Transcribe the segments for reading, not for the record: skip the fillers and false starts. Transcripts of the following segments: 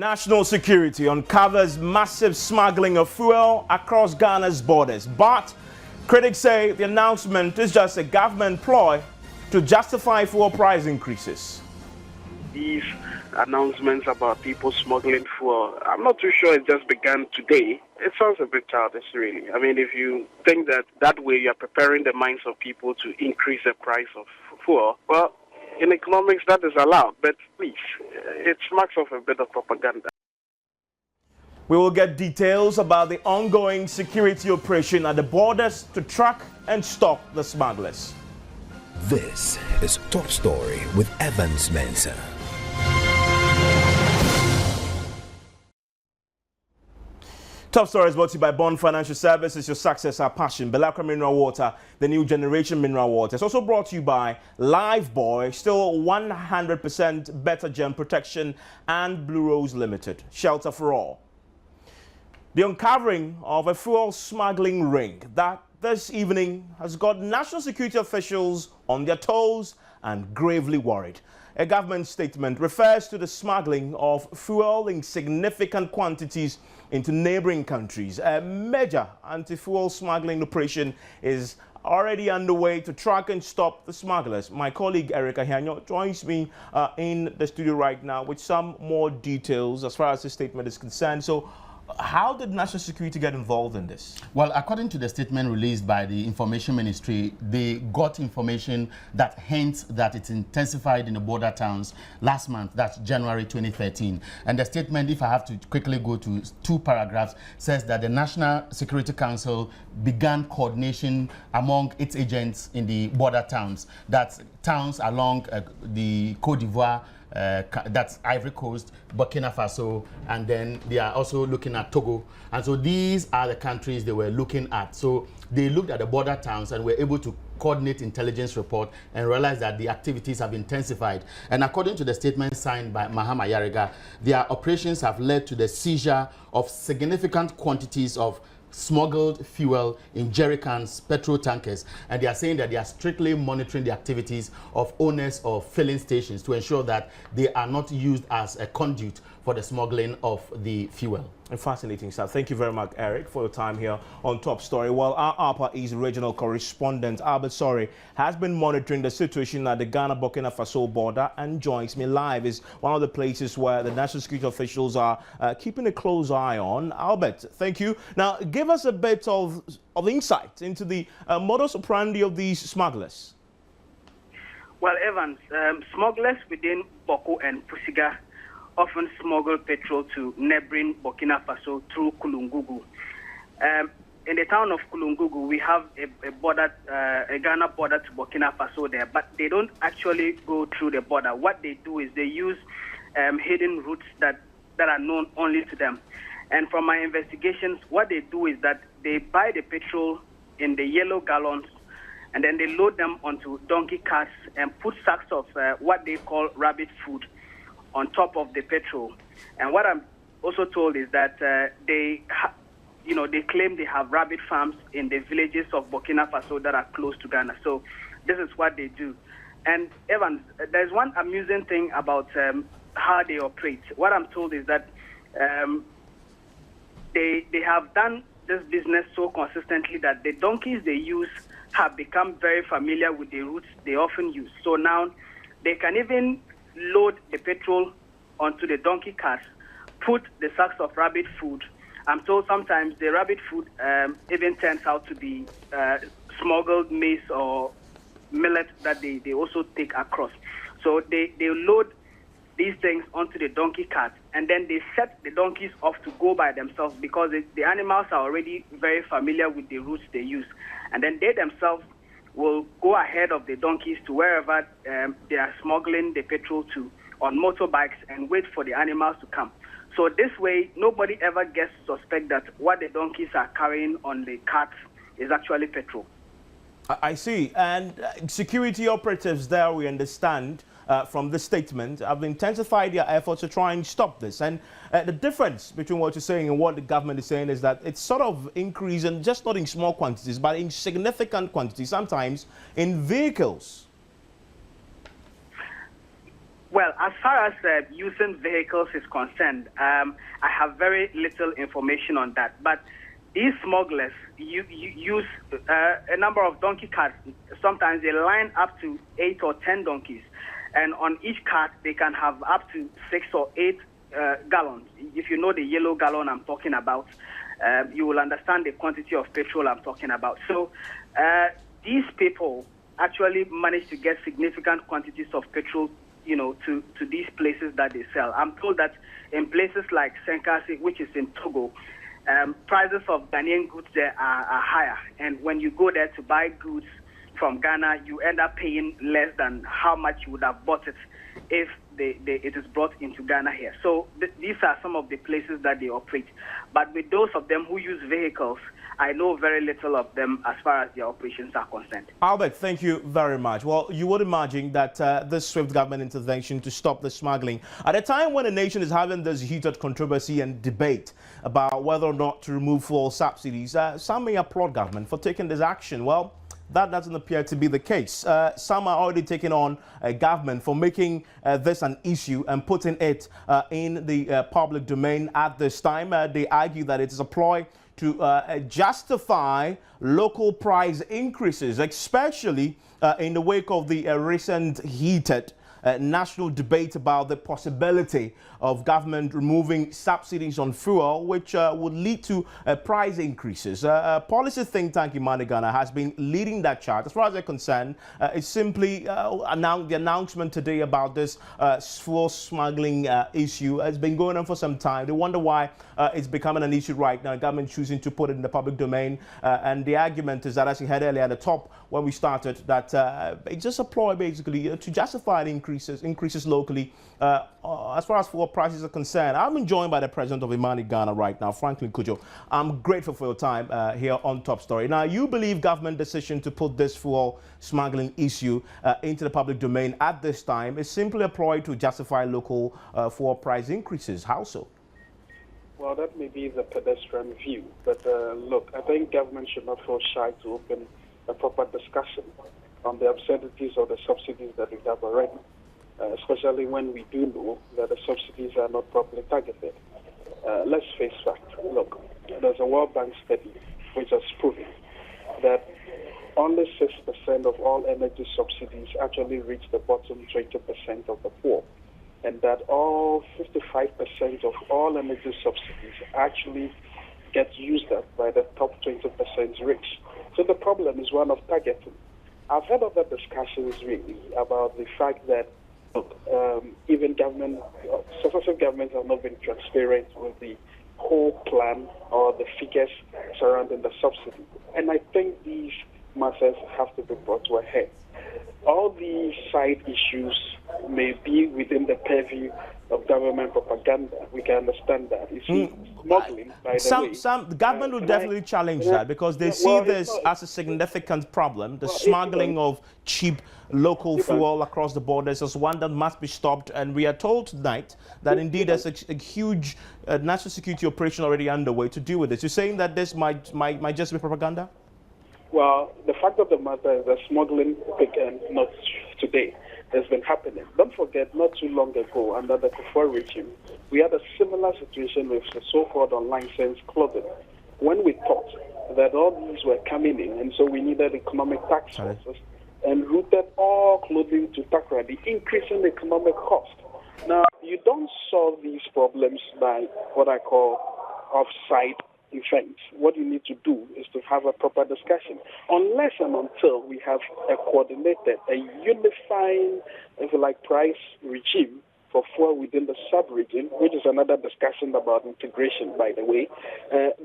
National security uncovers massive smuggling of fuel across Ghana's borders. But critics say the announcement is just a government ploy to justify fuel price increases. These announcements about people smuggling fuel, I'm not too sure it just began today. It sounds a bit childish, really. I mean, if you think that way you're preparing the minds of people to increase the price of fuel, well, in economics, that is allowed, but please, it smacks of a bit of propaganda. We will get details about the ongoing security operation at the borders to track and stop the smugglers. This is Top Story with Evans Mensah. Top Story is brought to you by Bond Financial Services, your success, our passion. Belacra Mineral Water, the new generation mineral water. It's also brought to you by Lifebuoy, still 100% better germ protection, and Blue Rose Limited, shelter for all. The uncovering of a fuel smuggling ring that this evening has got national security officials on their toes and gravely worried. A government statement refers to the smuggling of fuel in significant quantities into neighboring countries. A major anti-fuel smuggling operation is already underway to track and stop the smugglers. My colleague Eric Ahianyo joins me in the studio right now with some more details as far as this statement is concerned. So, how did national security get involved in this? Well, according to the statement released by the Information Ministry, they got information that hints that it's intensified in the border towns last month, that's January 2013. And the statement, if I have to quickly go to two paragraphs, says that the National Security Council began coordination among its agents in the border towns. That's towns along the Côte d'Ivoire, that's Ivory Coast, Burkina Faso, and then they are also looking at Togo. And so these are the countries they were looking at. So they looked at the border towns and were able to coordinate intelligence report and realize that the activities have intensified. And according to the statement signed by Mahama Yariga, their operations have led to the seizure of significant quantities of smuggled fuel in jerry cans, petrol tankers, and they are saying that they are strictly monitoring the activities of owners of filling stations to ensure that they are not used as a conduit for the smuggling of the fuel. Fascinating stuff. Thank you very much, Eric, for your time here on Top Story. Well, our Upper East regional correspondent, Albert Sorry, has been monitoring the situation at the Ghana-Burkina Faso border and joins me live. Is one of the places where the national security officials are keeping a close eye on. Albert, thank you. Now, give us a bit of insight into the modus operandi of these smugglers. Well, Evans, smugglers within Boko and Pusiga often smuggle petrol to neighboring Burkina Faso through Kulungugu. In the town of Kulungugu, we have a border, a Ghana border to Burkina Faso there, but they don't actually go through the border. What they do is they use hidden routes that are known only to them. And from my investigations, what they do is that they buy the petrol in the yellow gallons, and then they load them onto donkey carts and put sacks of what they call rabbit food on top of the petrol. And what I'm also told is that they claim they have rabbit farms in the villages of Burkina Faso that are close to Ghana. So this is what they do. And Evans, there's one amusing thing about how they operate. What I'm told is that they have done this business so consistently that the donkeys they use have become very familiar with the routes they often use. So now they can even load the petrol onto the donkey carts, put the sacks of rabbit food. I'm told sometimes the rabbit food even turns out to be smuggled maize or millet that they also take across. So they load these things onto the donkey cart, and then they set the donkeys off to go by themselves because the animals are already very familiar with the routes they use. And then they themselves will go ahead of the donkeys to wherever they are smuggling the petrol to on motorbikes and wait for the animals to come. So this way, nobody ever gets to suspect that what the donkeys are carrying on the carts is actually petrol. I see. And security operatives there, we understand from the statement, have intensified their efforts to try and stop this. And the difference between what you're saying and what the government is saying is that it's sort of increasing, just not in small quantities, but in significant quantities, sometimes in vehicles. Well, as far as using vehicles is concerned, I have very little information on that. But these smugglers use a number of donkey carts. Sometimes they line up to 8 or 10 donkeys. And on each cart, they can have up to 6 or 8 gallons. If you know the yellow gallon I'm talking about, you will understand the quantity of petrol I'm talking about. So these people actually manage to get significant quantities of petrol, to these places that they sell. I'm told that in places like Senkasi, which is in Togo, prices of Ghanaian goods there are higher. And when you go there to buy goods from Ghana, you end up paying less than how much you would have bought it if it is brought into Ghana here. So these are some of the places that they operate. But with those of them who use vehicles, I know very little of them as far as their operations are concerned. Albert, thank you very much. Well, you would imagine that this swift government intervention to stop the smuggling, at a time when the nation is having this heated controversy and debate about whether or not to remove fuel subsidies, some may applaud government for taking this action. Well, that doesn't appear to be the case. Some are already taking on government for making this an issue and putting it in the public domain at this time. They argue that it is a ploy to justify local price increases, especially in the wake of the recent heated national debate about the possibility of government removing subsidies on fuel, which would lead to price increases. Policy think tank Imani Ghana has been leading that charge. As far as they're concerned, it's simply the announcement today about this fuel smuggling issue has been going on for some time. They wonder why it's becoming an issue right now. Government choosing to put it in the public domain. And the argument is that, as you heard earlier at the top when we started, that it's just a ploy basically to justify the increases locally. As far as fuel prices are concerned, I'm been joined by the president of Imani Ghana right now, Franklin Cudjoe. I'm grateful for your time here on Top Story. Now, you believe government decision to put this fuel smuggling issue into the public domain at this time is simply a ploy to justify local fuel price increases. How so? Well, that may be the pedestrian view, but look, I think government should not feel shy to open a proper discussion on the absurdities of the subsidies that we have already, especially when we do know that the subsidies are not properly targeted. Let's face fact. Look, there's a World Bank study which has proven that only 6% of all energy subsidies actually reach the bottom 20% of the poor, and that all 55% of all energy subsidies actually get used up by the top 20% rich. So the problem is one of targeting. I've heard other discussions really about the fact that even successive governments have not been transparent with the whole plan or the figures surrounding the subsidy. And I think these matters have to be brought to a head. All these side issues may be within the purview of government propaganda. We can understand that. You see, smuggling, by the way. The government will definitely challenge that because they see this as a significant problem. The smuggling of cheap local fuel across the borders is one that must be stopped. And we are told tonight that indeed there's a huge national security operation already underway to deal with this. You're saying that this might just be propaganda? Well, the fact of the matter is that smuggling began not today. Has been happening. Don't forget, not too long ago, under the Kufuor regime, we had a similar situation with the so-called unlicensed clothing. When we thought that all these were coming in, and so we needed economic tax sources, and routed all clothing to Takrady, increasing economic cost. Now, you don't solve these problems by what I call off-site events. What you need to do is to have a proper discussion. Unless and until we have a coordinated, a unifying, if you like, price regime for fuel within the sub-region, which is another discussion about integration, by the way,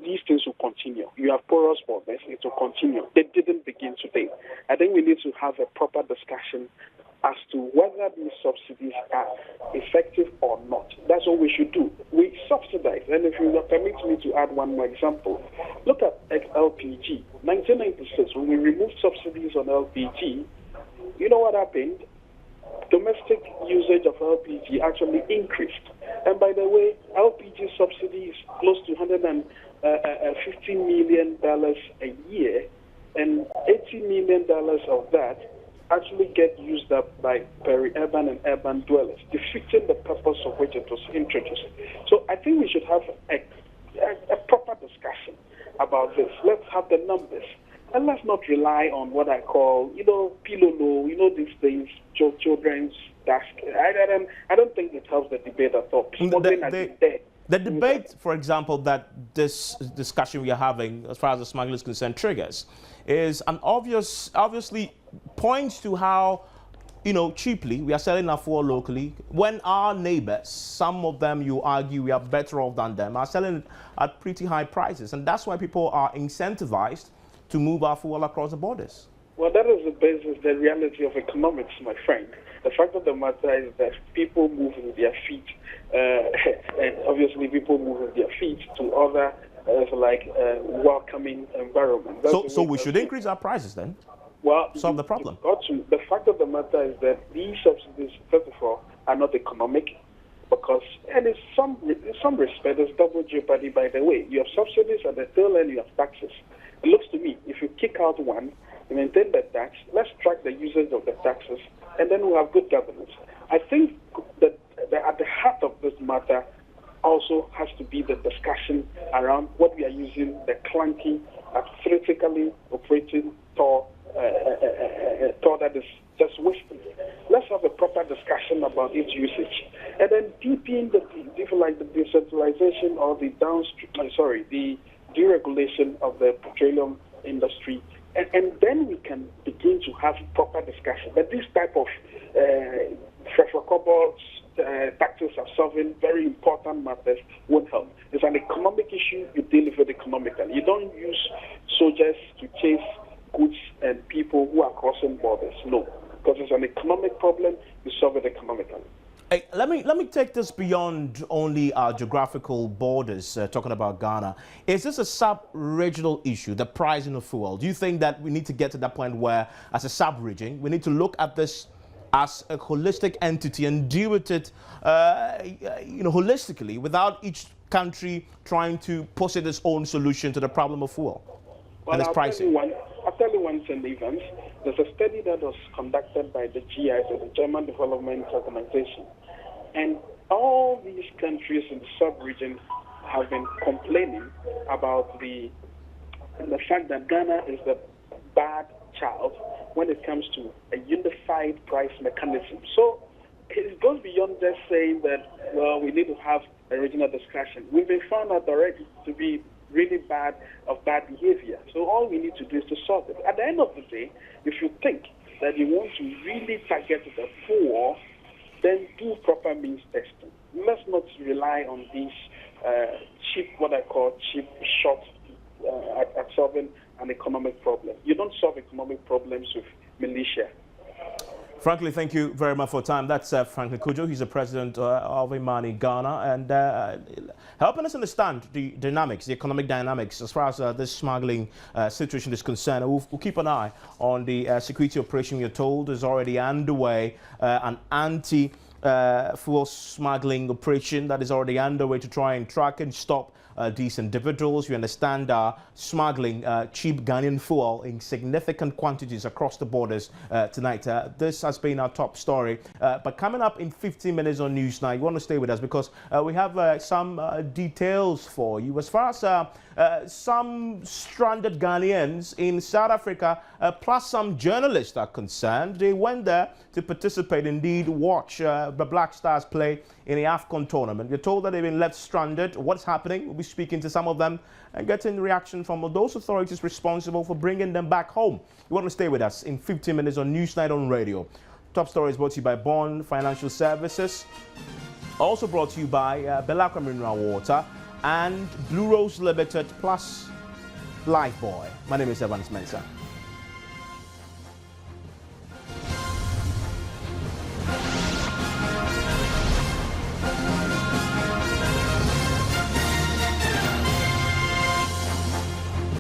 these things will continue. You have porous borders, it will continue. They didn't begin today. I think we need to have a proper discussion as to whether these subsidies are effective or not. That's what we should do. We subsidize. And if you will permit me to add one more example, look at LPG. 1996, when we removed subsidies on LPG, you know what happened? Domestic usage of LPG actually increased. And by the way, LPG subsidies close to $150 million a year, and $80 million of that actually get used up by peri-urban and urban dwellers, defeating the purpose of which it was introduced. So I think we should have a proper discussion about this. Let's have the numbers. And let's not rely on what I call, pilolo, these things, children's task. I don't think it helps the debate at all. The debate, for example, that this discussion we are having, as far as the smuggling is concerned, triggers, is an obviously points to how, cheaply we are selling our fuel locally, when our neighbors, some of them you argue we are better off than them, are selling it at pretty high prices. And that's why people are incentivized to move our fuel across the borders. Well, that is the reality of economics, my friend. The fact of the matter is that people move with their feet, and obviously people move with their feet to other welcoming environments. So we should increase our prices then? Well, solve the problem. The fact of the matter is that these subsidies, first of all, are not economic, because, and in some respect, there's double jeopardy, by the way. You have subsidies, at the tail end you have taxes. It looks to me, if you kick out one, you maintain the tax, let's track the usage of the taxes, and then we'll have good governance. I think that at the heart of this matter also has to be the discussion around what we are using the clunky, critically operating toll that is just wasting. Let's have a proper discussion about its usage, and then deepen the decentralization or the deregulation of the petroleum industry, and then we can begin to have proper discussion. But this type of taxes are solving very important matters won't help. It's an economic issue. You deal with it economically. You don't use soldiers to chase goods and people who are crossing borders. No, because it's an economic problem. You solve it economically. Hey, let me take this beyond only our geographical borders, talking about Ghana. Is this a sub-regional issue, the pricing of fuel? Do you think that we need to get to that point where, as a sub-region, we need to look at this as a holistic entity and deal with it, holistically, without each country trying to posit its own solution to the problem of fuel and its pricing? I'll tell you one thing, Evans. There's a study that was conducted by the GIZ, the German Development Organization, and all these countries in the sub-region have been complaining about the fact that Ghana is the bad child when it comes to a unified price mechanism. So it goes beyond just saying that, well, we need to have a regional discussion. We've been found out already to be really bad behavior. So all we need to do is to solve it. At the end of the day, if you think that you want to really target the poor, then do proper means testing. Let's not rely on these cheap shots at solving an economic problem. You don't solve economic problems with militia. Franklin, thank you very much for your time. That's Franklin Cudjoe. He's the president of Imani Ghana, and helping us understand the dynamics, the economic dynamics, as far as this smuggling situation is concerned. We'll keep an eye on the security operation. You're told is already underway, an anti-fuel smuggling operation that is already underway to try and track and stop these individuals. We understand smuggling cheap Ghanaian fuel in significant quantities across the borders tonight. This has been our top story. But coming up in 15 minutes on News Night, you want to stay with us because we have some details for you. As far as some stranded Ghanaians in South Africa, plus some journalists are concerned, they went there to participate, indeed watch the Black Stars play in the AFCON tournament. We're told that they've been left stranded. What's happening? We'll be speaking to some of them and getting reaction from those authorities responsible for bringing them back home. You want to stay with us in 15 minutes on News Night on Radio. Top story is brought to you by Bond Financial Services. Also brought to you by Belacra Mineral Water and Blue Rose Limited plus Lifebuoy. My name is Evans Mensah.